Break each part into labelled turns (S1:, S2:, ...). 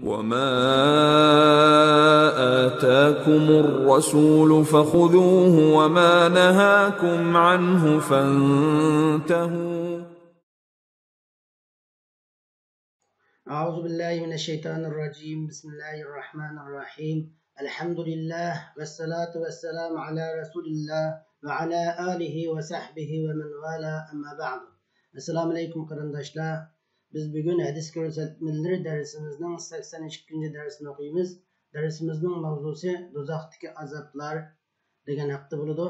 S1: وَمَا آتَاكُمُ الرَّسُولُ فَخُذُوهُ وَمَا نَهَاكُمْ عَنْهُ فَانْتَهُوا.
S2: أعوذ بالله من الشيطان الرجيم. بسم الله الرحمن الرحيم. الحمد لله والصلاة والسلام على رسول الله وعلى آله وصحبه ومن والاه أما بعد. Assalamu alaikum qarindoshlar. Biz bugün hadis ko'rsatmalar darsimizning 82. darsini o'qiymiz. Darsimizning mavzusi do'zaxdagi azoblar degan haqda bo'ladi.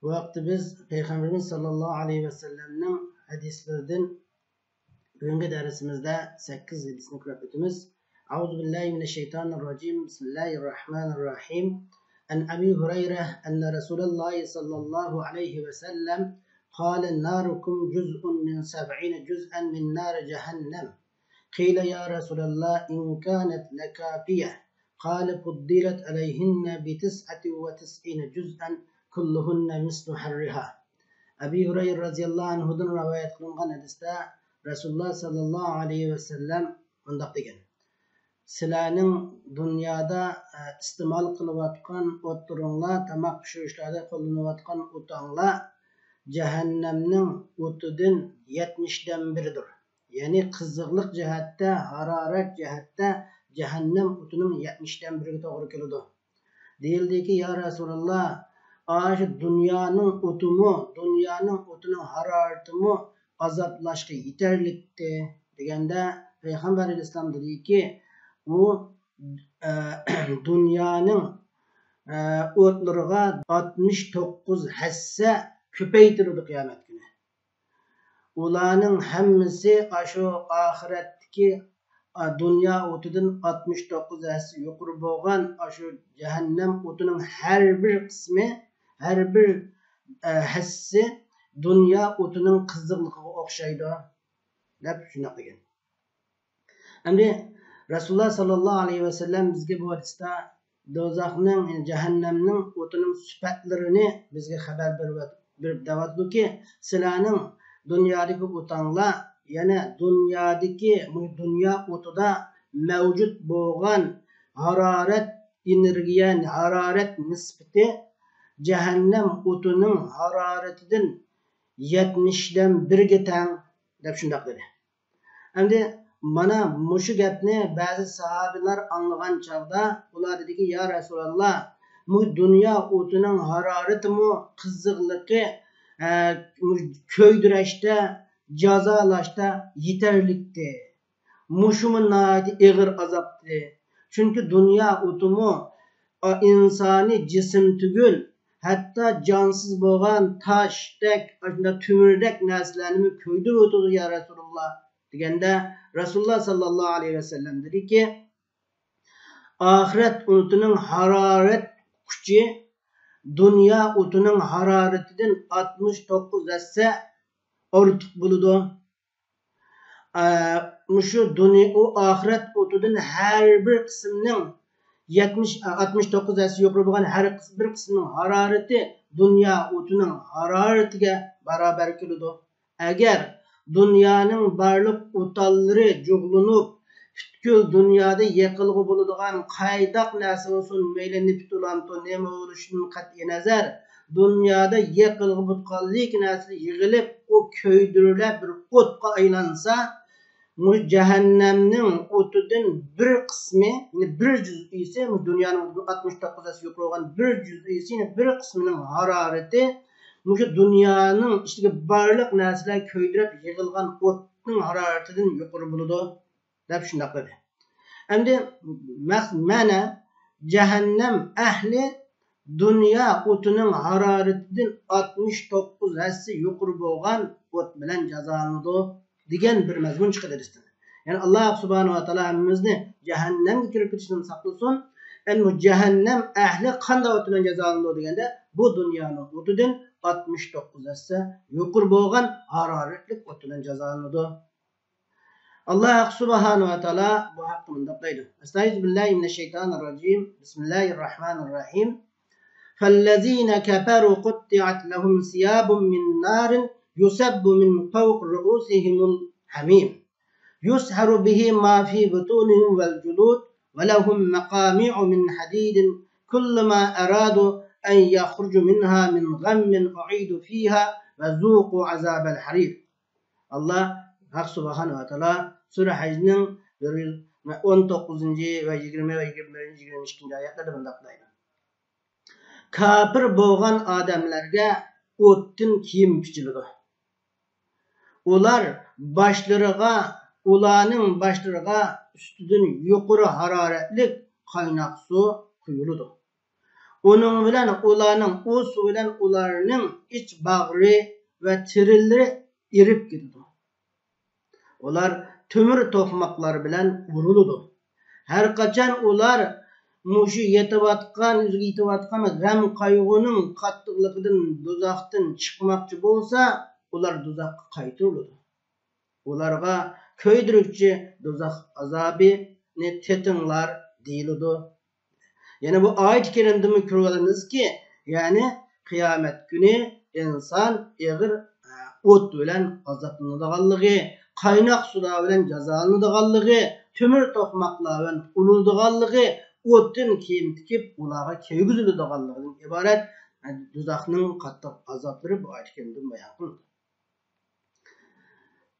S2: Bu vaqtda biz Payg'ambarimiz sollallohu alayhi vasallamning hadislaridan bugungi darsimizda 8 hadisni ko'rib o'tamiz. A'udhu billahi minashaytonirrojim. Bismillahirrohmanirrohim. An Abi Hurayra anna Rasululloh sallallohu alayhi vasallam قال ناركم جزء من 70 جزءا من نار جهنم. قيل يا رسول الله إن كانت لكافية. قال فضلت عليهن ب99 جزءا كلهن مثل حرها. Abi Hurayra radhiyallohu anhudan rivoyat qilingan hadisda Rasululloh sallallohu alayhi vasallam bundoq degan: sizlarning dunyoda iste'mol qilayotgan o'tiringlar, tamoq pishirishlarda qo'llanayotgan o'tanglar Cehennemning o'tidan 70dan biridir. Ya'ni qiziqlik jihatda, harorat jihatda cehennem o'tining 70dan biriga to'g'ri keladi. Deyildiki, ya Rasululloh, aşı dunyoning o'tining haroratimi azoblashga yetarlikdi deganda Payg'ambar islom dediki, u dunyoning o'tlariga 69 hassa köpeytirdi kıyamet günü. Ularning hammasi aşu ahiretdeki dünya o'tidan 69 hassa yuqori bo'lgan aşu cehennem o'tining har bir qismi, har bir hassi dünya o'tining qiziqligiga o'xshaydi deb shunday degan. Endi Rasululloh sallallohu alayhi vasallam bizga bu hadisda do'zaxning, cehennemning o'tining sifatlarini bizga xabar berib davatdiki, sizlarning dunyodagi o'tanglar, yana dunyodagi dünya o'tida mavjud bo'lgan harorat energiya, harorat nisbati cehennem o'tining haroratidan 70dan 1ga teng deb shunday dedi. Endi mana mushu gapni ba'zi sahobalar anglagan chog'da ular dediki, ya Rasululloh, bu dünya o'tining haroratimi, qiziqligi ko'ydirashda, jazolashda yetarlikdi. Mushumi nihoyat og'ir azobdi. Chunki dünya o'timi insoniy jism tugul, hatto jonsiz bo'lgan toshdek, tumirdek narsalarni ko'ydirib o'tadi ya Rasululloh deganda Rasululloh sallallohu alayhi vasallam dediki, ahiret o'tining harorat kuchi dünya o'tining haroratidan 69 hassa ortiq bo'ladi. Mushu o ahiret o'tidan har bir qismning 69 hassa yuqori bo'lgan har bir qismning harorati dünya o'tining haroratiga barobar keladi. Agar dunyoning barliq o'tallari jug'lanib, butkul dunyoda yiqilg'i bo'ladigan qaydoq narsa bo'lsin, mayli neft ulanto, nima bo'lishidan qat'iy nazar, dunyoda yiqilg'i bo'lganlik narsa yig'ilib, o ko'ydirilib bir o'tga aylansa, bu cehennemning o'tidan bir qismi, ya'ni bir juz'isi, dunyoning 69 hassa yuqori bo'lgan bir juz'isi, ya'ni bir qismining harorati mushu dunyoning ichiga barliq narsalar ko'ydirib yig'ilgan o'tning haroratidan yuqori bo'ladi deb shunday dedi. Endi mana cehennem ahli dünya o'tining haroratidan 69 hassa yuqori bo'lgan o't bilan jazolanadi degan bir mazmun chiqadi. Yani Allah subhanahu wa ta'ala hammamizni cehennemga kirib ketishdan saqlasin. Endi bu cehennem ahli qanday o't bilan jazolanadi deganda, bu dunyoning o'tidan 69 hassa yuqori bo'lgan haroratli o't bilan jazolanadi. Allah subhanahu wa ta'ala bu haqda bunday deydi. Estağfirullah mineşşeytanirracim. Bismillahirrahmanirrahim. فَالَّذ۪ينَ كَفَرُوا قُطِّعَتْ لَهُمْ ثِيَابٌ مِّن نَّارٍ يُصَبُّ مِنْ فَوْقِ رُؤُوسِهِمُ الْحَمِيمُ. يسحر به ما في بطونهم والجلود ولهم مقامع من حديد كلما أرادوا أن يخرجوا منها من غم أعيدوا فيها وذوقوا عذاب الحريق. Allah Hak Subhanahu wa Ta'ala Sure Hac'nin 19. ve 20 ve 21. 22. ayetleri bundaqlaydı. Kafir bolgan adamlarga o'ttin kiyim pichildi. Ularning başlarına üstüden yuqori hararetlik qaynoq su quyuldi. Onun bilan ularning o su bilan ularning iç bag'ri va tirilleri erib ketdi. Ular tömür to'qmoqlar bilan urildi. Har qachon ular mushu yetayotgan g'am qayg'uning qattiqligidan do'zaxdan chiqmoqchi bo'lsa, ular do'zaxga qaytarildi. Ularga köydürükçü do'zax azabini tetinglar deyildi. Yani bu ayet-i kerimde mi görüyoruz ki, yani kıyamet günü insan ağır ot bilen azaplanadiganligi, qaynoq sular bilen jazalanadiganligi, tömür to'qmoqlar bilen uriladiganligi, o'tdan kiyim tikib ularga kiygiziladiganligidan iborat do'zaxning qattiq azoblari bu ayet-i kerimde bayon qilindi.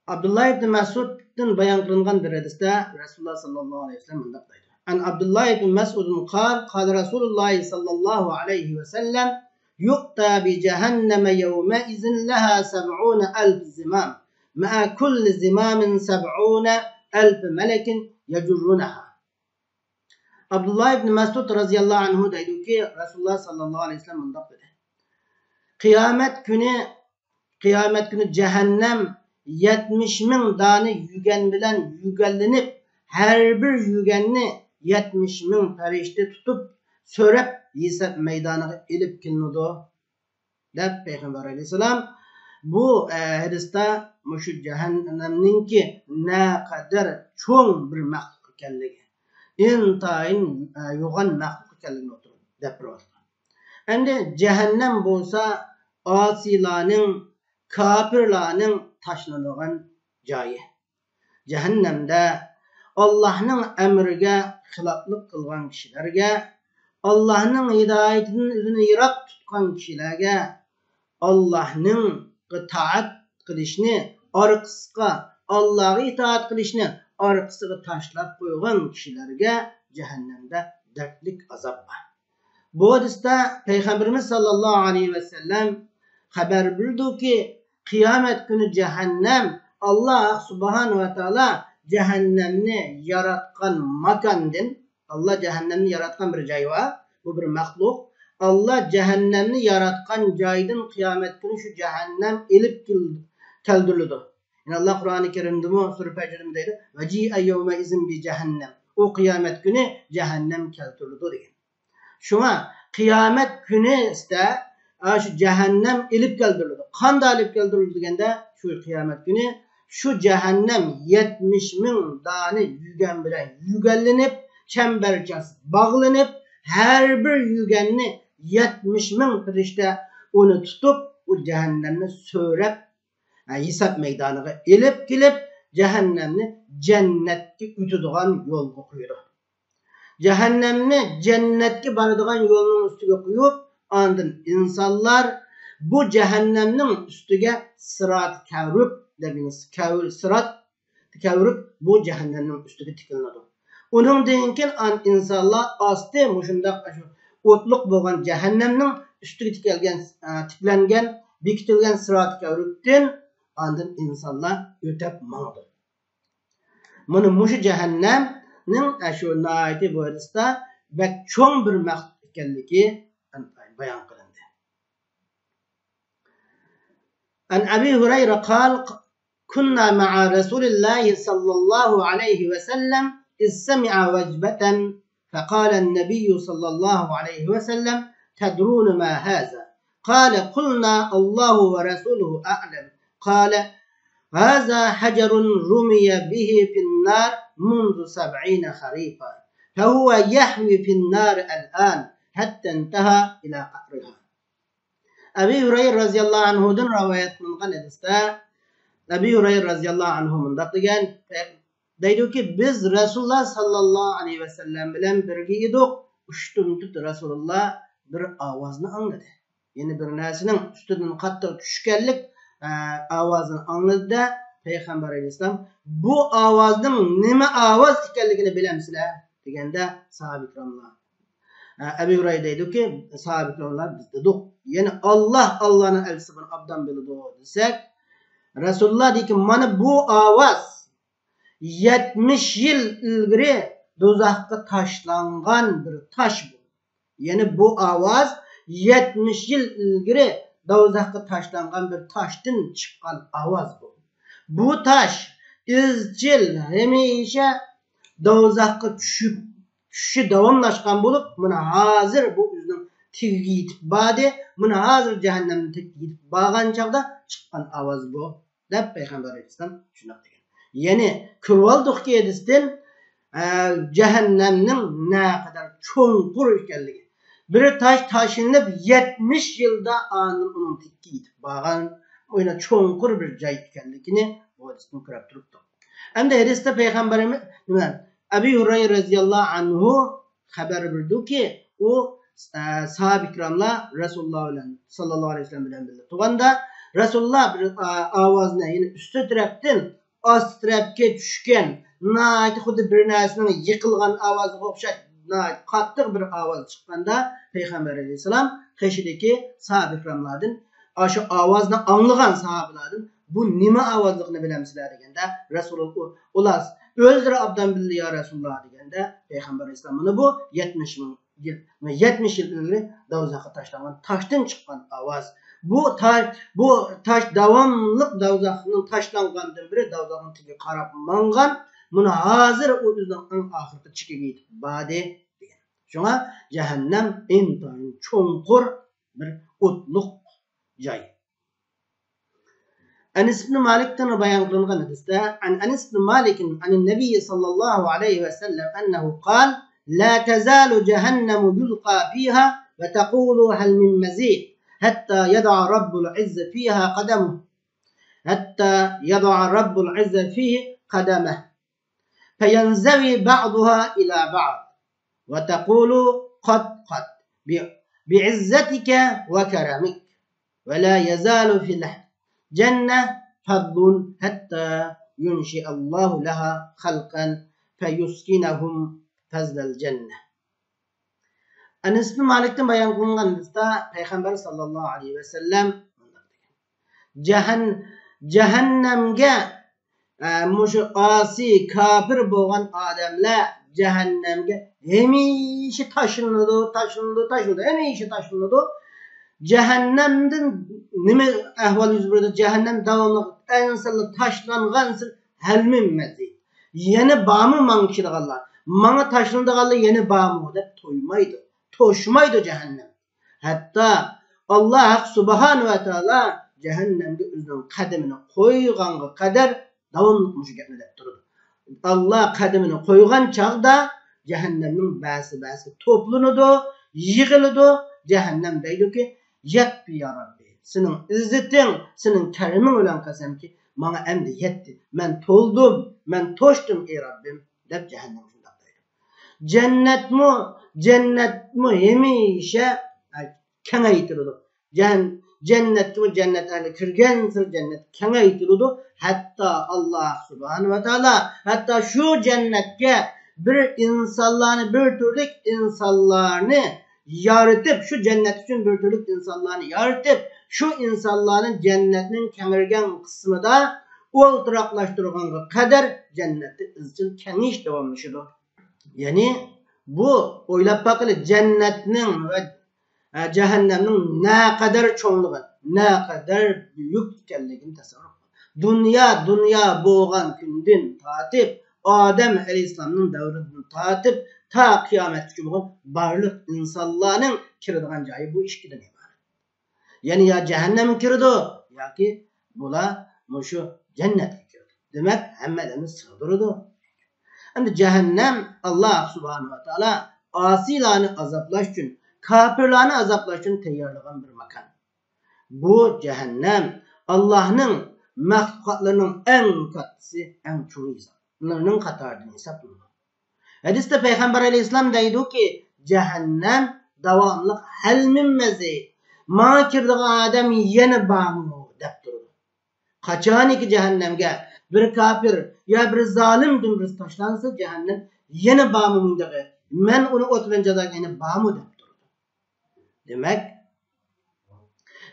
S2: Abdullah ibn Mas'ud'dan bayan kılınan bir hadiste Resulullah sallallahu aleyhi ve sellem bundaqlaydı. An Abdullah ibn Mas'ud'un qala Resulullah sallallahu aleyhi ve sellem yuqta bi cehenneme yevme izin laha 70.000 zimam ma'a kulli zimamin 70.000 melekin yecurrunaha. Abdullah ibn Mas'ud radıyallahu anhu deydi ki Resulullah sallallahu aleyhi ve sellem bundaqlaydı. Kıyamet günü cehennem 70.000 tane yügen bilen yügellenip her bir yügenni 70.000 perişte tutup sörep Yisab meydanına elip kilinidi. Dep Peygamber aleyhisselam bu hadiste muşu cehennemninki ne kadar çoğun bir mahluk ekanligi, intayin yoğun mahluk ekanligini oturdu dep bilir. Endi cehennem bolsa asilarning, kafirlarning taşlanadigan joyi. Cehennemde Allah'ның emriga xiloflik qilgan kishilarga, Allah'ның hidoyatidan o'zini yiroq tutgan kishilarga, Allah'ның itoat qilishni orqasiga, Allah'a itoat qilishni orqasiga tashlab qo'ygan kishilarga cehennemde dertlik azap var. Bu hadiste Peygamberimiz sallallahu aleyhi ve sellem haber bildi ki kıyamet günü cehennem Allah subhanahu ve taala cehennemni yaratgan makandın, Allah cehennemni yaratgan bir joy var. Bu bir mahluk. Allah cehennemni yaratgan joydan kıyamet günü şu cehennem elip keldirildi. Yani Allah Kur'an-ı Kerim'de mu Sure Fecr'de deydi. Veci'e yevme izin bi cehennem. O kıyamet günü cehennem keldirildi diyor. Şuna kıyamet günü ise şu cehennem elip keldirildi. Kanda elip keldirildi degende şu kıyamet günü şu cehennem 70.000 tane yügen bilen yügellenip çemberças bağlanıp her bir yügenni 70.000 firişte onu tutup o cehennemni söylep Yisab meydanına elip gelip cehennemni cennetke ütüdüğün yolga koydu. Cehennemni cennetke baradigan yolunun üstüge koyup andın insanlar bu cehennemnin üstüge sırat kavrip dediğiniz sırat kavrip bu cehennemnin üstüge tikilinadi. Onun deyinken an insanlar astı muşundaq otluk bolgan cehennemnin üstüge tiklengen bekitilgen sırat kavripten andın insanlar ötep mağdı. Bunu muşu cehennemnin şu naiti bu hadiste bek çoğun bir mahluk ekanligi bayan kılındı. An Abi Hureyre قال كنا مع رسول الله صلى الله عليه وسلم إذ سمع وجبة فقال النبي صلى الله عليه وسلم تدرون ما هذا؟ قال قلنا الله ورسوله أعلم. قال هذا حجر رمي به في النار منذ 70 خريفا فهو يحوي في النار الآن hatta intaha ila qabriha. Abi Hureyre radıyallahu anhu'dan rivayet kılınan hadiste Abi Hureyre radıyallahu anhu mundaq degan deydi ki biz Resulullah sallallahu aleyhi ve sellem bilen birge edik. Uştun tut Resulullah bir avazını anladı. Yani bir nesinin üstünden katta düşkenlik avazını anladı da Peygamber Aleyhisselam bu avazın nime avaz ikenligini bilemsizler degende sahabe ikramlar. Ebu Hureyre deydi ki sahabe ikramlar biz dedik. Yani Allah'ın elçisi bunu abdan bildi desek Resulullah deydi ki mana bu avaz 70 yıl ilgiri dozakka taşlangan bir taş bu. Yani bu avaz 70 yıl ilgiri dozakka taşlangan bir taştan çıkan avaz bu. Bu taş izcil hemişe dozakka düşü davamlaşkan bulup buna hazır bu üzüm tigi yitip bade buna hazır cehennemde tigi yitip bağan çağda çıkan avaz bu. Dep Peygamber Aleyhisselam şuna degan. Yani kırvaldık ki edistin cehennemnin ne kadar çoğunkur ekanligi. Bir taş taşınıp 70 yılda anın onun tigi yitip bağan oyna çoğunkur bir cay ekanligini bu hadisini kırap duruptu. Hem de hadiste Peygamberimiz Ebu Hureyre radıyallahu anhu haber verdi ki o sahabe-i kiramla Resulullah sallallahu aleyhi ve sellem bilen bildi. Tuğanda Resulullah bir avazına yine üstü taraftan az tarafga düşken naiti xuddi bir narsinin yıkılgan avazı okşaş naiti qattiq bir avaz çıkkanda Peygamber aleyhisselam qeşideki sahabe-i kiramlardan şu avazını anlayan sahabelardan bu nima avazlıqını bilemsizler degende Resulullah ular öldür abdan bildi ya Resulullah degende Peygamber aleyhisselam bu 70 yıl ilgili davzakka taşlanan taştan çıkan avaz. Bu taş davamlıq davzakının taşlangandan biri davzakın tigi qarap mangan buna hazır o yüzden en ahirde çıkı giyip bade degen. Şuna cehennem intayın çoğunkur bir otluk jay. Enes ibn Malik'ten bayan kılıngan hadiste an Enes ibn Malik'in anin Nebi sallallahu aleyhi ve sellem ennehu kal la tezalu cehennemu yulqa fiha ve tekulu hel min mezid hatta yada'a rabbul izze fiha kademuh hatta yada'a rabbul izze fihi kademeh feyenzevi ba'duha ila ba'd ve tekulu qad bi'izzetike ve keremik ve la yezalu fil cennet fadlun hatta yunşi'allahu laha halqan feyuskinahum fazlal cennet. Enes bin Malik'ten bayan kılıngan hadiste Peygamber sallallahu aleyhi ve sellem cehennemge muşu asi kafir boğan adamlar cehennemge hemişe taşınıdı hemişe taşınıdı. Cehennemden nime ahval yüz burada cehennem davamlı ensalı taşlangansın helminmedi. Yeni bağımı mankişidiğallar. Mana taşlandığı yeni bağımı da toşmaydı cehennem. Hatta Allah subhanahu ve teala cehennemde üzerine kademini koyğanğa kadar davamlıkmış gepledip durdu. Allah kademini koyğan çağda cehennemin bäsi toplunudu, yığılıdı. Cehennem deydi ki yetbi ya Rabbi. Senin izzetin, senin kerimin olan kasem ki bana emdi yetti. Men toldum, men toştum ey Rabbim. Dep cehennem şundak deydi. Cennet mu hemişe kengaytırıdı. Cennet ehli kirgensir cennet kengaytırıdı. Hatta Allah subhanahu ve teala hatta şu cennetke bir insanlarını bir türlük insanlarını yaratıp şu cennet için bir türlük insanlarını yaratıp şu insanların cennetinin kengirgen kısmı da olturaklaştırılğanğa kadar cennette izcil kengiş devamlaşıdı. Yani bu oylap bakılı cennetinin ve cehennemin ne kadar çoğunluğu, ne kadar büyük ikenligini tasarruf. Dünya boğan günden tatip Adem Aleyhisselam'ın devrinin tatip ta kıyamet günü bugün barlık insanların kirdiğin cayı bu iş giden ibaret. Yani ya cehennemin kirdi ya ki bula muşu cennete kirdi. Demek hemmeden sığdırdı. Hem cehennem Allah subhanahu ve teala asilanı azaplaş için, kafirlanı azaplaş için teyyarlanan bir makan. Bu cehennem Allah'ın mahlukatlarının en katısı, en çoğu insan. Bunların katarını hesaplanır. Hadiste Peygamber Aleyhisselam deydi ki cehennem davamlı helminmezi. Ma kirdiği adam yeni bağımı dep durur. Kaçan ki cehennemge bir kafir ya bir zalim dümrüz taşlansa cehennem yeni bağımı mındağı. Men onu oturunca yeni bağımı dep durur. Demek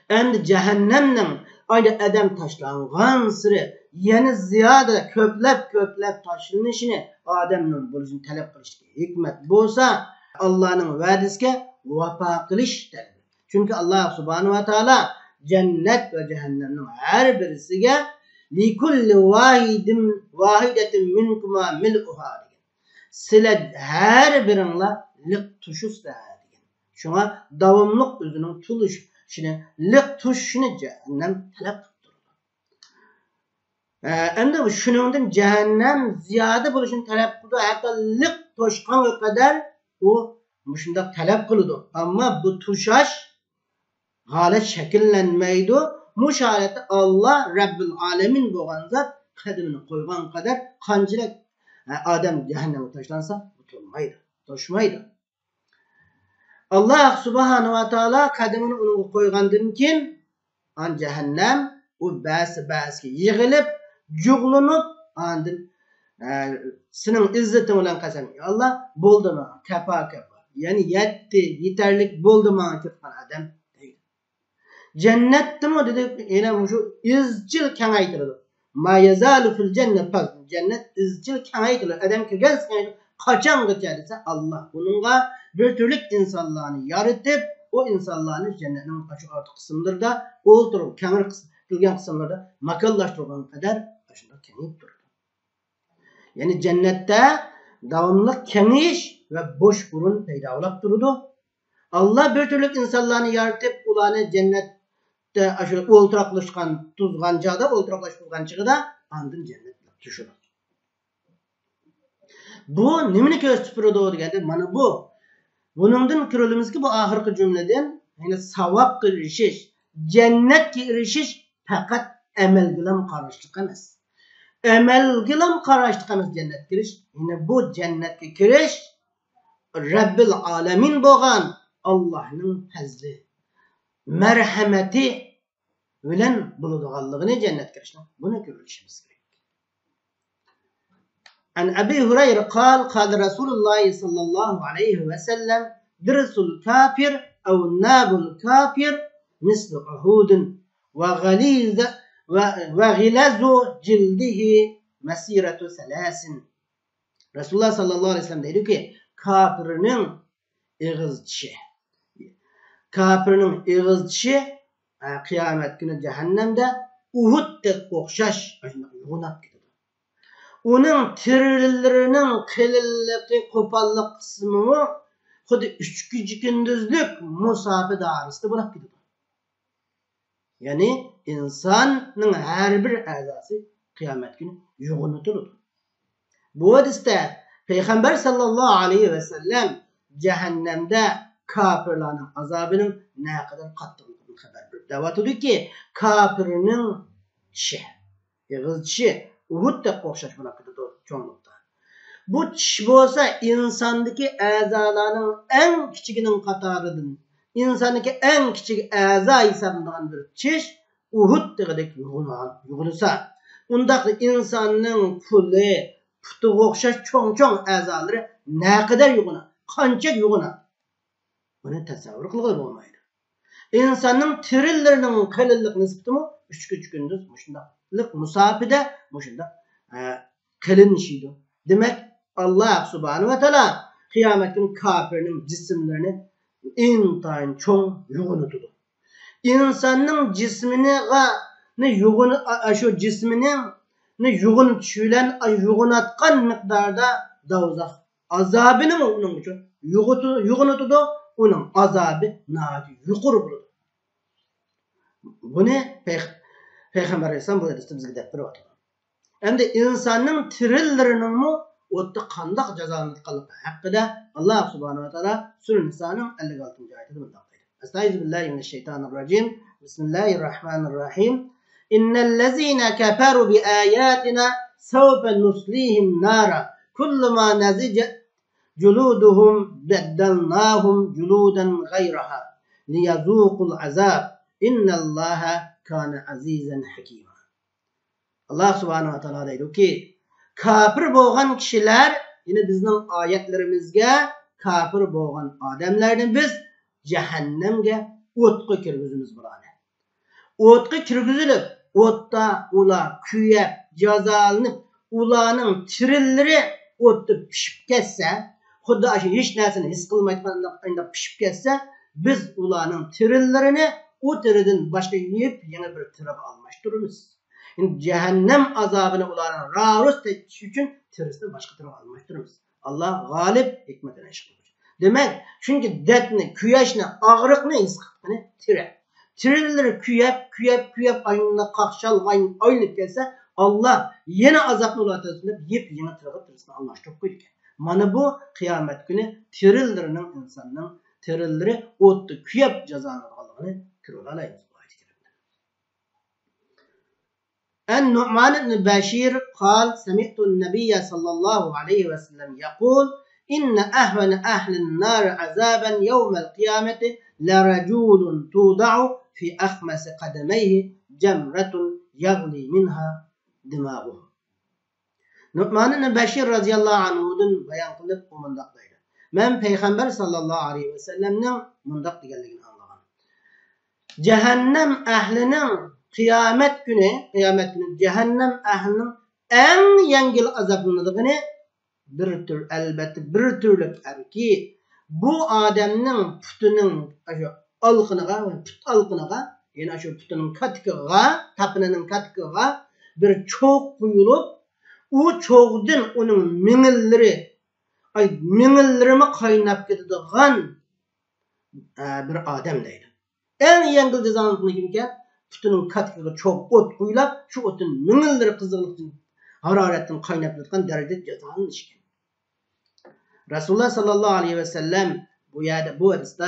S2: endi cehennemden aynı adam taşlanğan sıra yeni ziyade köplep taşlanışını adamın buluşunu talep kılış hikmet bolsa Allah'ın vadisine vafa kılış der. Çünkü Allah subhanahu ve teala cennet ve cehennemin her birisine likulli vahidetin minkuma mil'uha diyor. Sile her birinle lik tuşus da diyor. Şuna davamlık özünün tuluş şimdi lik tuşunu cehennem talep tutturdu. Endi bu şunundan cehennem ziyade buluşunu talep tuttu. Hatta lik toşkan kadar o şunda talep kılıdı. Ama bu tuşaş halet şekillenmeydi. Müşahede Allah Rabbül Alemin boğan zat kadımını koygan kadar kancırak adam cehenneme taşlansa tutulmaydı. Toşmaydı. Allah subhanahu ve teala kadımını onu koygandır kim? An cehennem o bäsi yığılıp juğlunup andın senin izzetin olan kasam. Allah boldu mu? Kapa. Yani yeterlik boldu mu? Adam değil. Cennette mi dedi? Yine şu izcil kengaytırdı. Ma yazalu fil cennet paz. Cennet izcil kengaytırdı. Adam ki gelsin kaçan geçerse Allah bununla bir türlük insanlarını yaratıp o insanlarını cennetin aşı artı kısımlarda oldurup kenar kılgan kısımlarda makallaştırgan kadar aşında kenip durdu. Yani cennette devamlı keniş ve boş burun peyda olup durdu. Allah bir türlük insanlarını yaratıp ulanı cennette aşı olturaklaşkan tuzgancada olturaklaşkan çıkıda andın cennetle düşürür. Bu nimini köstüpürü doğru geldi. Mana bu. Bunundan körülümüz ki bu ahırkı cümleden yani savap girişiş, cennet ki girişiş fakat emel gilam karıştık emas. Emel gilam karıştık emas cennet giriş. Yine bu cennet ki giriş Rabbil Alemin boğan Allah'ın fazli, merhameti bilen buluduğallığını cennet girişine. Bunu görüşümüz gerek. An Abi Hureyre kal Resulullah sallallahu aleyhi ve sellem dirsul kafir ev nabul kafir mislu uhudun ve gilazu cildihi mesiretu selasin. Resulullah sallallahu aleyhi ve sellem dedi ki kafirinin ığızçı kıyamet günü cehennemde Uhud'da kokşaş yunat gidiyor. Onun tirillerinin kılıllığı kopallık kısmını kudu 3 gündüzlük musafir dağrısı bırak gidiyor. Yani insanın her bir azası kıyamet günü yuğunuturur. Bu hadiste Peygamber sallallahu aleyhi ve sellem cehennemde kafirlerin azabının ne kadar kattığını haber verdi. Davat ediyor ki kafirinin yığızçı Uhud'da kokşaş bırakıdı çoğunlukta. Bu çiş olsa insandaki azalarının en küçüğünün katarıdır. İnsandaki en küçük aza hesabından bir çiş Uhud'daki yuğunsa. Ondaki insanın pulu, putu kokşaş çoğun azaları ne kadar yuğuna, kança yuğuna. Bunu tasavvur kılgılı olmaydı. İnsanın tirillerinin kılıllık nispeti mi? 3 gündüz muşundaklık musafide muşunda kılınışıydı. Demek Allah subhanahu ve teala kıyamet günü kafirinin cisimlerini intayın çoğun yuğunutudu. İnsanın cismini şu cisminin yuğunut şülen yuğunatkan miktarda davzak azabını mı onun için yuğunutudu onun azabı nadi yuqur buludu. Bunu Peygamber Aleyhisselam bu hadiste bizge dep berip atdı. Endi insanın tirillerinin mu otta qandaq jazalanatqanlığı haqqida Allah subhanahu ve taala Sure Nisa'nın 56. ayetinde buyurdu. Estağfirullah. Bismillahirrahmanirrahim. İnnellezîne keferu bi ayatina Sevfe nuslihim nara kullama nazicet culuduhum beddalnahum culudan gayraha liyazukul azab innallaha kana azizan hakima. Allah subhanahu wa ta'ala deydi ki kafir bo'lgan kishilar, yine bizning oyatlarimizga kafir bo'lgan odamlarni biz jahannamga o'tga kirgizamiz bo'ladi. O'tga kirgizilib, o'tda ular kuyib, jazolanib, ularning tirillari o'tda pishib ketsa, xuddi shu hech narsani his qilmayotganda pishib ketsa, biz ularning tirillarini o tiridan boshqa yeb, yana bir tirib almashtiramiz. Yani cehennem azabını ularına rağruz tetiş için tirisini başka tarafa almıştırırız. Allah galip hikmetine işliyor. Demek çünkü dertini, küyeşini, ağrıkını his kıttığını tire. Tireleri küyep aynına kakşal aynı gelse Allah yine azaplı ulatısında yep yine tirisini almıştırıp koyuyor. Mana bu kıyamet günü tirelerinin insanının tireleri ottu küyep cezanı aldığını kırıl alayız. النعمان بن بشير قال سمعت النبي صلى الله عليه وسلم يقول إن أهون أهل النار عذابا يوم القيامة لرجل توضع في أخمس قدميه جمرة يغلي منها دماغه. Nu'man ibn Bashir radıyallahu anhu'dan bayan qilib bu mundaq deydi. Men Peygamber sallallahu aleyhi ve sellem'nin mundaq deganligini anlagan. Cehennem ahlinin Kıyamet günü cehennem ahlinin en yengil azaplanıdığını elbette bir türlük ki bu adamның putunun put alqınıga yani şu putunun katkıga tapınının katkıga bir çok kuyulup o çoğdun onun minillerimi kaynap ketadigan bir adam deydi. En yengil cezanın kimken putunun katkıga çok ot kuyulap şu otun minilleri kızılıktan hararetten kaynap yatkan derecede cezanın işken. Resulullah sallallahu aleyhi ve sellem bu hadiste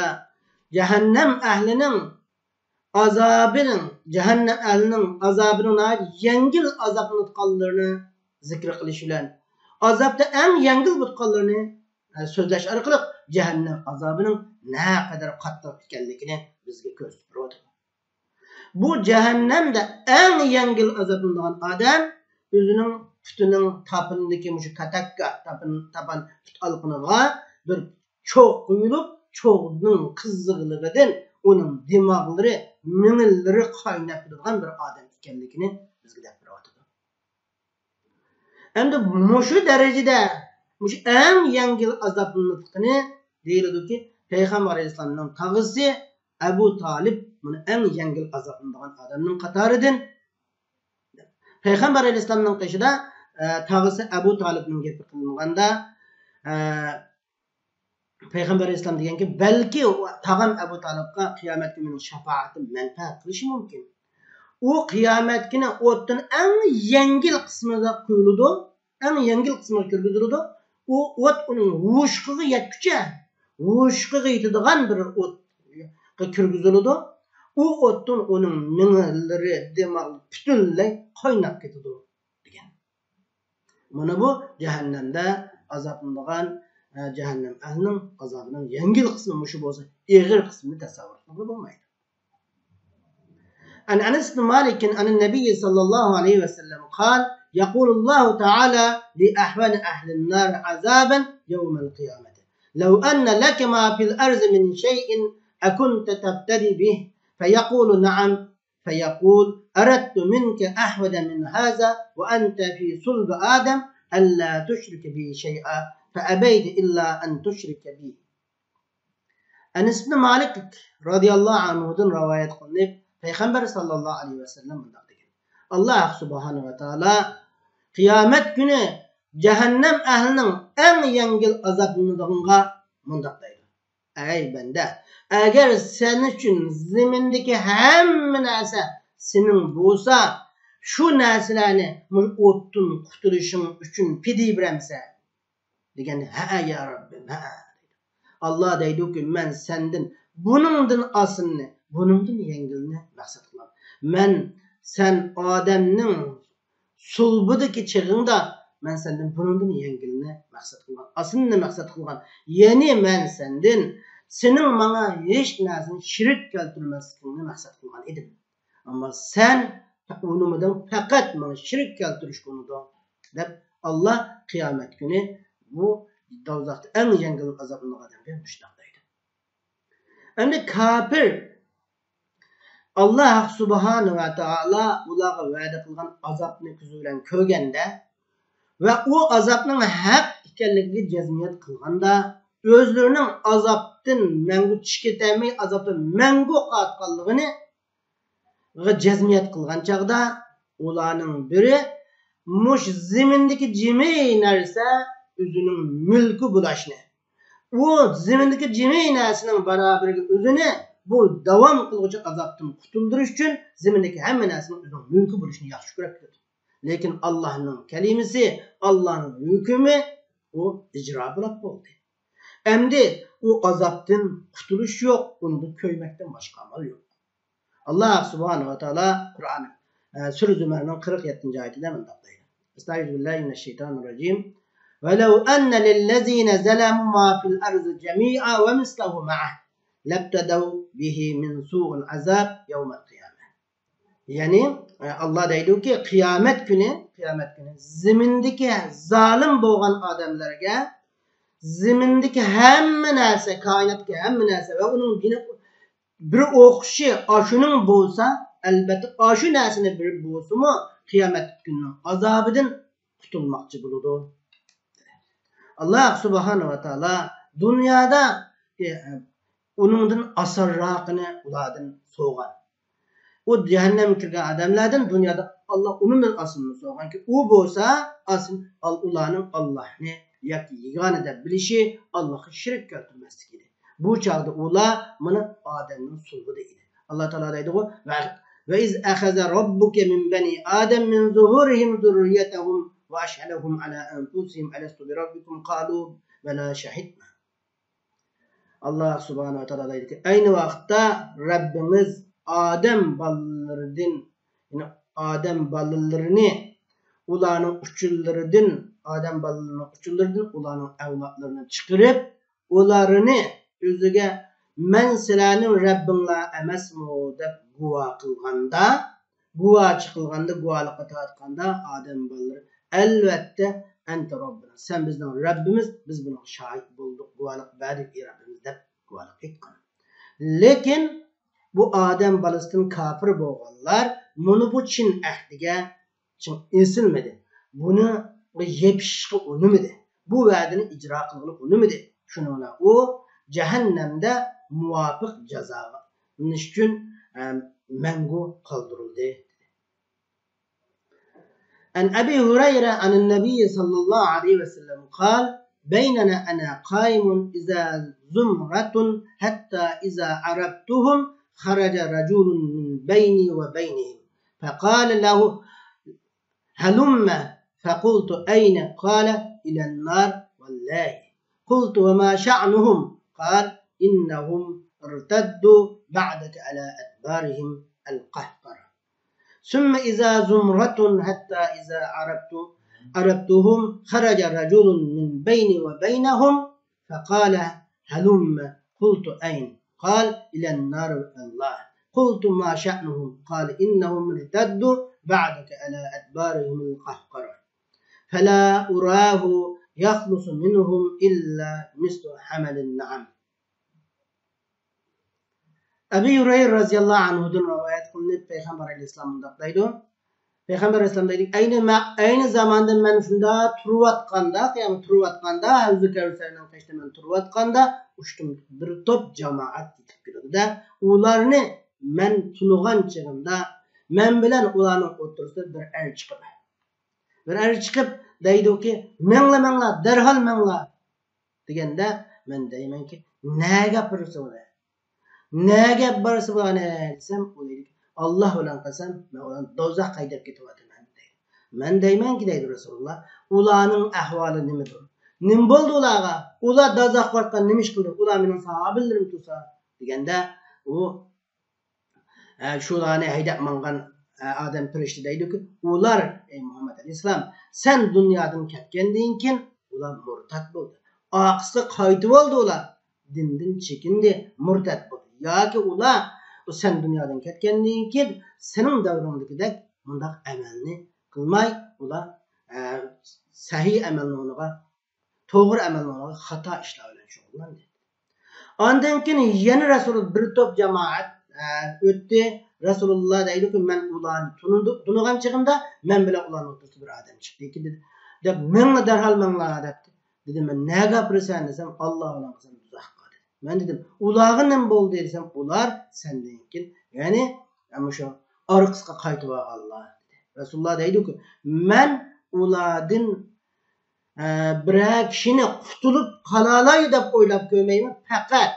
S2: cehennem ahlinin azabının ait yengil azabını tutkallarını zikr kılışılan azapta en yengil tutkallarını sözleş arkalık cehennem azabının ne kadar katlı ekanligini bizge gösterdi. Bu cehennemde en yengil azabından adam özünün putunun tapındaki şu katakka tapan put alqınıga bir çok kuyulup çoğunun kızıqlığıdan onun dimağları, minilleri kaynap durgan bir adam ekanligini bizge dep beratıdı. Endi şu derecede en yengil azabını deyildi ki Peygamber Aleyhisselam'ın tağısı Ebu Talib bunu en yengil azabından adamın katarıdın. Peygamber Aleyhisselam'ın kışıda tağısı Ebu Talib'nin gepi kılınğanda Peygamber Aleyhisselam degan ki belki tağam Ebu Talib'ga kıyamet gününün şefaati menfaat kılışı mümkün. O kıyamet günü otun en yengil kısmına kuyuludu. En yengil kısmına kürgüzülüdü. O ot onun vuşkığı yetküçe. Vuşkığı yetidigan bir ot kürgüzülüdü. O otun onun minilleri demak bütünley kaynap ketidi degan. Mana bu cehennemde azaplangan cehennem ahlinin azabının yengil kısmı şu bolsa, ağır kısmını tasavvur etmek olmaydı. An Anas bin Malik an Nebi sallallahu aleyhi ve sellem قال يقول الله تعالى لأحوان أهل النار عذابا يوم القيامة لو أن لك ما في الأرض من شيء أكنت تبتدي به فيقول نعم فيقول أردت منك أحوج من هذا وأنت في صلب آدم ألا تشرك بي شيئا فأبيت إلا أن تشرك بي. Anas bin Malik radıyallahu anhu'dan rivayet kılınıp Peygamber sallallahu aleyhi ve sellem bundan dedi. Allah subhanahu ve taala kıyamet günü cehennem ahlinin en yengil azabını bundan dedi. Ey bende, eğer senin için zemindeki hem narsa senin bolsa şu narsalarni o'tdan qutulishing uchun pidi biramsa degan ha ya Rabbim ha. Allah deydi ki men senden bunundan asını, bunundan yengilini maksat kılam. Men sen Adem'nin sulbudaki çığında men senden bunundan yengilini maksat kılgan. Aslında maksat kılgan. Yeni men senden senin bana hiç narsini şirk keltirmesini maksat kılgan edim. Ama sen onumudan fakat bana şirk keltiriş konuda dep Allah kıyamet günü bu dozakta en yengil azabını adamga müştaqdaydı. Endi kafir Allah subhanahu wa ta'ala ulağa va'da qilgan azabni ko'zi bilan ko'rganda va u azabning haq ekanligiga jazmiyat qilganda o'zlarining azobdan mangu chiqib ketmay azobdan mangu qatqanligini jazmiyat qilgan chaqda ularning biri mush zimindagi jimiy narsa o'zining mulki bo'lashni u zimindagi jimiy narsaning barobariga o'zini bu davom qiluvchi azobdan qutuldirish uchun zimindagi hamma narsaning o'zining mulki bo'lishini yaxshi ko'radi. Lekin Allohning kalimasi, Allohning hukmi u ijro bo'lib bo'ldi. Endi u azobdan qutulish yo'q, uni ko'ymakdan boshqa amal yo'q. Allah subhanahu wa taala Qur'on Sura Zumarning 47-oyatida bunday deydi. Estağfirullah وَلَوْ أَنَّ لِلَّذِينَ ظَلَمُوا مَا فِي الْأَرْضِ جَمِيعًا وَمِثْلَهُ مَعَهُ لَابْتَدَوْا بِهِ مِنْ سُوءِ الْعَذَابِ يَوْمَ الْقِيَامَةِ. Yani Allah deydi ki kıyamet günü zimindeki zalim bo'lgan odamlarga zimindeki hamma narsa, koinotga hamma narsa va uning bir o'qishi ashuning bo'lsa, albatta ashu narsani bir bo'lsa-mu qiyomat kunining azobidan qutulmoqchi bo'ladi. Allah subhanahu wa taala dunyoda uningdan asarroqini ulardan so'g'an. O cehennem kirgan adamlardan dünyada Allah onundan asılını soğan ki o bolsa asıl ulanın Allah'ını yegane de bilişi Allah'ı şirk keltirmeslik idi. Bu çağda ula bunu Adem'in sulbu idi. Allah Teala deydi o ve iz ahaza rabbuke min bani Adem min zuhurihim zurriyetehum ve aşhedehum ala enfusihim alastu bi rabbikum qalu ve la şahidna. Allah subhanahu wa ta'ala deydi ki aynı vakitte Rabbimiz Adem ballarını ularning uçullarından ularning avlodlarini chiqarib ularni o'ziga men sizlarning Rabbinglar emasmi deb guvohlik qilganda Adem balları albatta anta robbina sen bizning Rabbimiz biz buna shohid bo'ldik guvohlik berdik Rabbimiz deb guvohlik etgan. Lekin bu Adem balısının kafir bo'lganlar bunu bu Çin ahdiga esilmedi. Bunu yepishishga unumidi. Bu va'dani ijro qilishga unumidi. Shuningla u cehennemde muvofiq jazoga uchun mangu qoldirildi. An Abi Hurayra anin Nabiy sallallohu alayhi ve sellem قال بيننا أنا قائم إذا زمرة حتى إذا عرفتهم خرج رجل من بيني وبينهم فقال له هلم فقلت أين قال إلى النار والله قلت وما شأنهم قال إنهم ارتدوا بعدك على أدبارهم القهقرة ثم إذا زمرة حتى إذا عرفتهم خرج رجل من بيني وبينهم فقال هلم قلت أين قال إلى النار والله قلت ما شأنهم قال إنهم ارتدوا بعدك على أدبارهم القهقرة فلا أراه يخلص منهم إلا مثل حمل النعم. Abi Hurayra radhiyallahu anhu'dan rivayet kılınıp Peygamber Aleyhisselam'dan deydi. Peygamber Aleyhisselam deydi aynı zamanda men şunda turvatqanda, Havzu Kevser'den kaçta men turvatqanda uçtum bir top cemaat yetip keldi da ularni men tunugan çağında men bilen ularning o'rtasida bir er chiqib deydi ki mengla derhal mengla deganda men deymanki ne gapirsa ular ne gapirsa ular desem o'ylaydi Allah bilan qasam men ularni do'zax qaydab ketyapman deydi. Men deymanki deydi Rasululloh ularning ahvoli nimadir? Nim bo'ldi ularga? Ular do'zax qo'rqqan nima ish qildi? Ular mening sahobilarim tursa deganda u shularni haydab mangan Adem firişte deydi ki, ular ey Muhammed Aleyhisselam, sen dünyadan ketkendiğin kin, ular murtat buldu. Aqsı qaytı oldu ular. Dindin çekindi, murtat buldu. Ya ki ular, sen dünyadan ketkendiğin kin, senin davrandaki bundak emelini kılmay, ular sahih emelini onuğa, doğru emelini onuğa hata işlerle şoğullandı. Ondan keyin yeni Resul bir top cemaat ötdi. Resulullah deydi ki men ularni tunugan çığımda men bilen ularni oturtu bir adam çıktı. Dedi. Dep men derhal menla depti. Dedim men ne gapırsan desem Allah ulan sen tuzakka dedi. Men dedim ulagı nem boldu desem ular senden kin. Yani ama şu arqısqa qaytıp Allah dedi. Resulullah deydi ki men uladın bir kişini kutulup kalalay dep oylap kömeyim fakat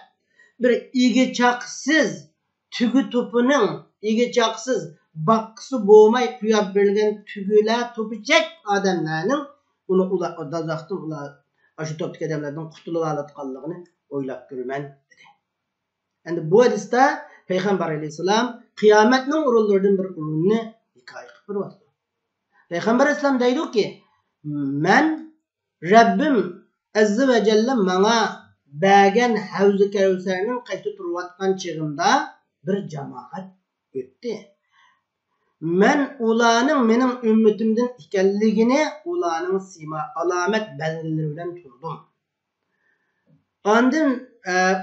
S2: bir igiçaksız tügü topunun igiçaksız bakısı boğmay kuyap verilgen tügüler topu çek adamlarının onu dazaktım aşı toptik adamlardan kutulup alatqanlığını oylap görmen dedi. Yani bu hadiste Peygamber Aleyhisselam kıyametinin urullardan bir urulunu hikaye kıpır. Peygamber Aleyhisselam deydi ki men Rabbim Azze ve Celle bana bəgən Havz-ı Kevser'nin qaytı turvatqan çığımda bir cemaat ötdi. Men ulanın menin ümmetimden ikelligini ulanın sima alamet belgeleri bilen turdum. Andın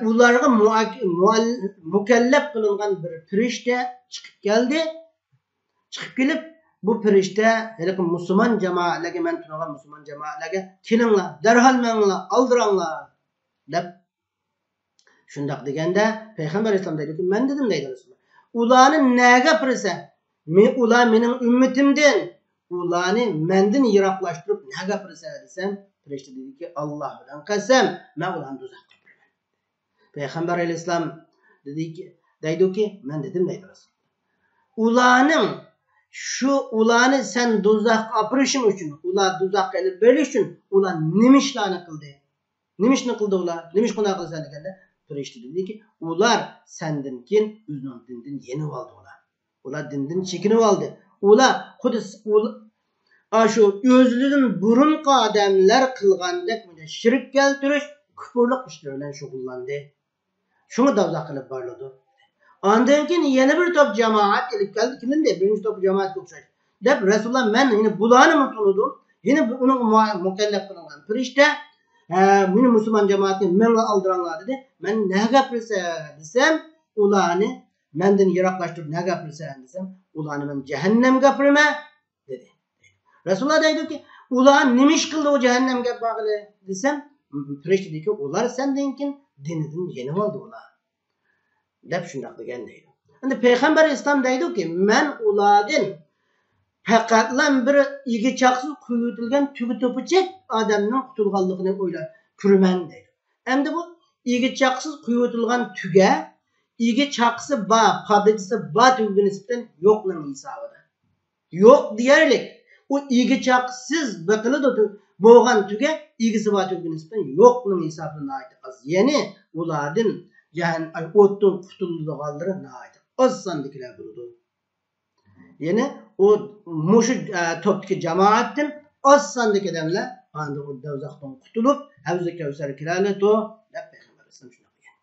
S2: ularga mukellef kılıngan bir firişte çıkıp geldi. Çıkıp gelip bu firişte hele Müslüman cemaatlerge men tunagan Müslüman cemaatlerge kilinla derhal menla aldıranla dep şundak degende Peygamber Aleyhisselam deydi ki men dedim deydi Resulullah. Ulanı nege pirse ula menin ümmetimden ulanı menden yiraklaştırıp nege pirse desem firişte dedi ki Allah bilen kasem men ulanı tuzakka pirmen. Peygamber Aleyhisselam deydi ki men dedim deydi Resulullah. Ulanın şu ulanı sen tuzak apırışın için ula tuzak elip bölüşün ulan nimişlani kıldı. Nimiş ne kıldı ular? Nimiş kona kıldı sen de? Firişte dedi ki ular senden kin üzünün dinden yeni oldu ular. Ular dinden çekinip aldı. Ular kudüs şu özlüdün burun kademler kılgandek mı şirk keltiriş küfürlük işlerle şugullandı. Şunu da uzak kılıp varladı. Ondan kin yeni bir top cemaat gelip geldi. Kimin de birinci top cemaat yoksa. Dep Resulullah men yine bulanı mı tunudum? Yine onun mükellef kılıngan firişte mini Müslüman cemaatini menle aldıranlar dedi. Men ne gapirse desem ulanı menden yiraklaştırıp ne gapirse desem ulanı men cehennem gapirme dedi. Resulullah dedi ki ulan nimiş kıldı o cehennem gapirle desem firişte dedi ki ular sendenkin dinidin yeni oldu ulan. Dep şundaklı gendeydi. Şimdi Peygamber İslam deydi ki men uladın Hakikatlan bir igiçaksız kuyutilgen tügü topu çek adamның kutulganlığını oylar. Kürmen deydi. Hem de bu igiçaksız kuyutilgan tüge igiçaksı ba, padecisi ba tügü nispeten yokның isabıda. Yok diyerlik. O igiçaksız bakılı da boğan tüge igisi ba tügü nispeten yokның isabına ait. Az yeni uladın ottun kutulduğu kaldırı ne ait. Az sandıkiler buldu. Yani o muşu toptaki cemaatin az sandık edenler anda o uzaktan kutulup Havz-ı Kevser kirale to hep Peygamber Aleyhisselam şuna diyor.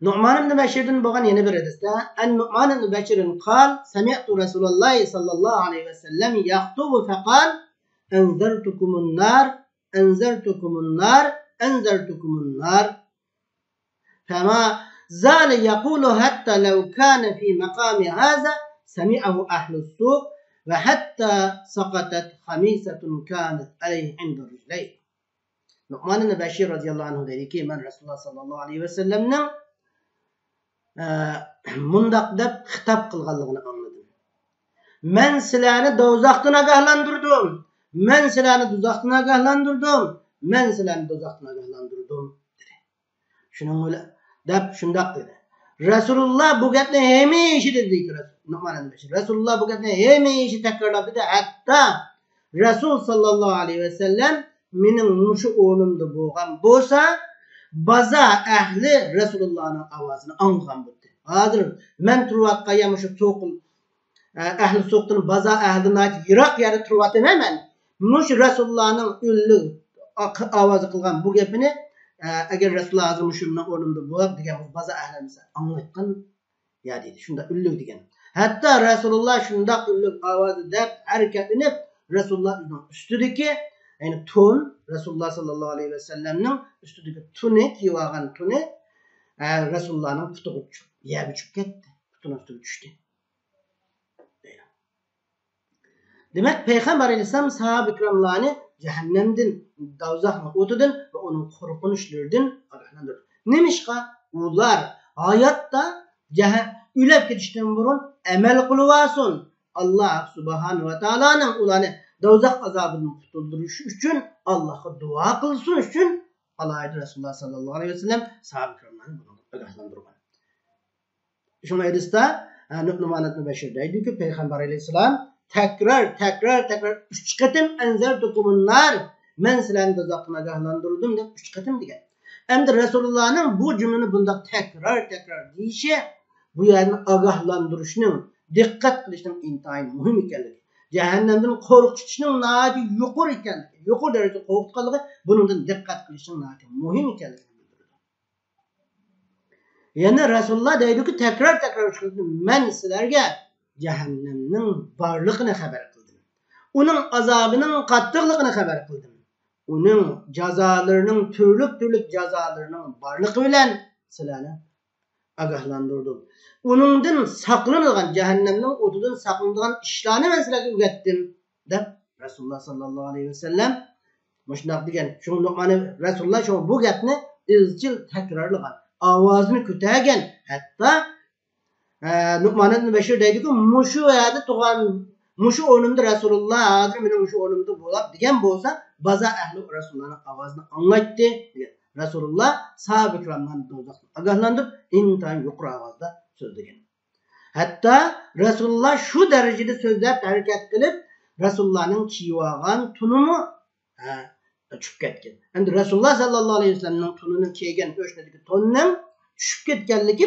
S2: Nu'man ibn Beşir'den boğan yeni bir hadiste Nu'man ibn Beşir'in kal semi'tu Resulullah sallallahu aleyhi ve sellem yaktubu fekal enzertukumun nar enzertukumun nar enzertukumun nar fema zâle yakulu hatta lev kâne fî mekâmi hâza semi'ahu ahlus suq ve hatta sakatat hamisetun kânet aleyh inda rücleyn. Nu'man ibn Beşir radıyallahu anh dedi ki ben Resulullah sallallahu aleyhi ve sellem'nin mundaq deb hitap kılganlığını anladım. Men silahını dozaqdan agahlandırdım. Men silahını dozaqdan agahlandırdım. Men silahını dozaqdan agahlandırdım dedi. Şunun öyle dep şundaq dedi. Resulullah bu gapni hemişi dedi ki Nu'man ibn Beşir. Resulullah bu gapni hemişi tekrarlap dedi. Hatta Resul sallallahu aleyhi ve sellem menin muşu o'rnimda bo'lgan bo'lsa baza ahli Resulullah'ın avazını angan bo'ldi. Hazır men turvatqa ya şu soqul ahli soqdan baza ahlidan yiroq yeri turvatam men. Muş Rasulullah'ın ülli avazı qilgan bu gapini agar Rasululloh hozir mushundan o'rnimda bo'lib degan baza ahlimiz anglatgan ya deydi. Shunda ülli degan. Hatta Rasululloh shundoq ülli ovozi deb harakatlanib Rasululloh ustidagi yani tun Rasululloh sallallohu alayhi vasallamning ustidagi tuni kiyib olgan tuni Rasulullah'ning putiga yeb uchib ketdi. Putini ustiga tushdi. Demek Peygamber Aleyhisselam sahabe ikramlarını cehennemden, dozaqning o'tidan ve onun qo'rqinchlardan ogohlantirdi. Nemişqa ular hayotda ülep ketishdan burun amel qilib olsin. Allah subhanahu ve taoloning ularni dozaq azobidan qutuldirish uchun Allohga duo qilsin uchun alayhi Rasululloh sallallohu alayhi vasallam sahabe ikramlarni bunu ogohlantirgan. Şu hadisda Nu'man ibn Bashir deydi ki Peygamber Aleyhisselam tekrar 3 qatim anzartukumun nar men sizlarni dozaqdan ogohlantirdim deb 3 qatim degan. Endi Rasulullahning bu cümleni bundaq tekrar deyishi bu yerni ogohlantirishning, diqqat qilishning intayin muhim ekanligi, cehennemden qo'rqitishning nati yuqori ekanligi, yuqori darajada qo'rqitganligi, buningdan diqqat qilishning nati muhim ekanligi bildiradi. Yana Rasululloh deydiki tekrar men sizlarga cehennemning barligini xabar qildim. Uning azobining qattiqligini xabar qildim. Uning jazolarning turli jazolarning barligi bilan sizlarni ogohlantirdim. Uningdan saqlanilgan cehennemning o'tidan saqlanadigan ishlarni men sizlarga o'rgatdim deb Rasululloh sallallohu alayhi vasallam mushundoq degan. Shunda Rasululloh shu bu gapni izchil takrorlagan, ovozini ko'targan, hatto Nu'man ibn Bashir deydi ki mushu yerda tug'an mushu o'rnimda Rasululloh hozir mening mushu o'rnimda bo'lib degan bo'lsa baza ahli Rasulullohning ovozini anglatdi degan. Rasululloh sahabe ikramlarni do'zaxdan ogohlantirib intayin yuqori ovozda so'zlagan. Hatta Rasululloh shu darajada so'zlab harakat qilib Rasulullohning kiyib olgan tunini tushib ketgan. Endi Rasululloh sallallohu alayhi vasallamning tunini kiygan o'shnadagi tonning tushib ketganligi,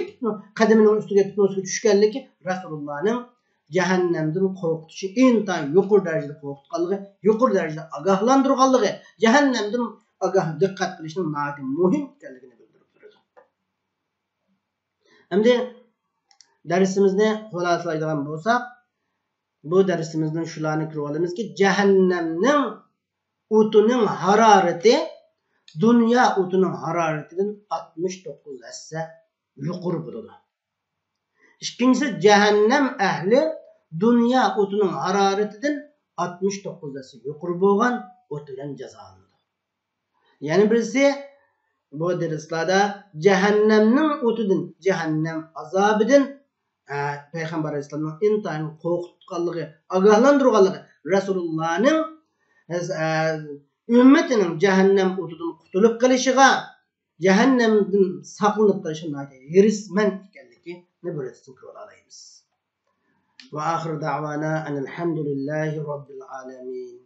S2: qadamining ustiga tushganligi Rasulullahning cehennemden qo'rqitishi intayin yuqori darajada qo'rqitganligi, yuqori darajada ogohlantirganligi, cehennemden diqqat qilishning nati muhim ekanligini bildirib turadi. Endi darsimizni xulosalaydigan bo'lsak, bu darsimizdan shularni ko'rib olamizki, cehennemning o'tining harorati dünya o'tining haroratidan 69 hassa yuqori bo'ladi. İkincisi cehennem ehli dünya o'tining haroratidan 69 hassa yuqori bo'lgan o't bilan jazolanadi. Yani birisi bu derslarda cehennemning o'tidan, cehennem azobidan Peygamber Aleyhisselam'ın intayin qo'rqitganligi, ogohlantirganligi, Rasulullahning ümmetinin cehennem o'tidan qutulib qolishiga, cehennemdan saqlanib qolishiga yirisman ekanligini bo'lasiz ko'ra olamiz. Va oxir da'vana alhamdulillahi robbil alamin.